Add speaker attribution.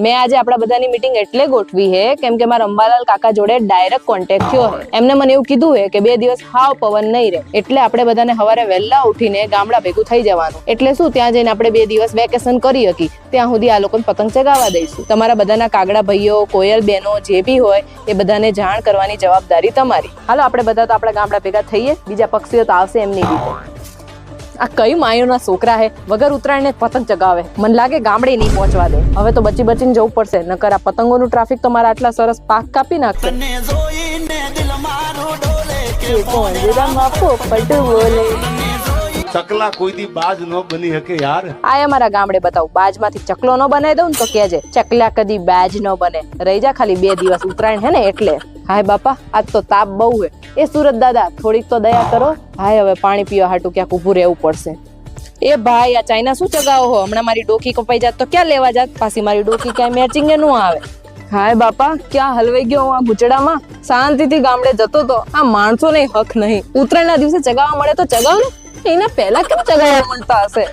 Speaker 1: મેં આજે આપણા બધાની મીટિંગ એટલે ગોઠવી છે કેમ કે મારા અંબાલાલ કાકા જોડે ડાયરેક્ટ કોન્ટેક્ટ થયો છે. એમને મને એવું કીધું છે કે 2 દિવસ હાવ પવન નહીં રહે, એટલે આપણે બધાને સવારે વહેલા ઉઠીને ગામડા ભેગું થઈ જવાનું. એટલે શું ત્યાં જઈને આપણે 2 દિવસ વેકેશન કરી શકી, ત્યાં સુધી આ લોકોને પતંગ ચગાવવા દઈશું. તમારા બધાના કાગડા ભાઈઓ, કોયલ બહેનો જે બી હોય એ બધાને જાણ કરવાની જવાબદારી તમારી. હાલો આપણે બધા તો આપણા ગામડા ભેગા થઈએ, બીજા પક્ષીઓ તો આવશે એમની રીતે. આ કઈ માયોના છોકરા હે, વગર ઉતરાયણ પતંગ ચગાવે. મને લાગે ગામડે નહીં પહોંચવા દે. હવે તો બચી બચીને જવું પડશે, નકર આ પતંગોનું ટ્રાફિક તો મારા આટલા સરસ પાક કાપી નાખશે.
Speaker 2: ચકલા કોઈ દી બાજ ન બની શકે યાર.
Speaker 1: આ અમારા ગામડે બતાવું, બાજમાંથી ચકલો નો બનાવી દઉં ને તો કેજે ચકલા કદી બાજ ન બને. રહી જા ખાલી 2 દિવસ ઉતરાયણ હે ને એટલે. હાય બાપા, આજ તો તાપ બહુ હે. એ સુરત દાદા થોડીક તો દયા કરો. હાય હવે પાણી પીવા હાટું ક્યાંક ઉભું રહેવું પડશે. એ ભાઈ, આ ચાઇના શું ચગાવો હો? હમણાં મારી ડોકી કપાઈ જાત તો ક્યાં લેવા જાત? પાછી મારી ડોકી ક્યાંય મેચિંગ ન આવે. હાય બાપા, ક્યાં હલવાઈ ગયો હું આ ગુચડામાં? શાંતિથી ગામડે જતો તો. આ માણસો ને હક નહીં. ઉત્તરાયણના દિવસે ચગાવવા મળે તો ચગાવ ને, એના પહેલા કેમ ચગાવવા મળતા હશે?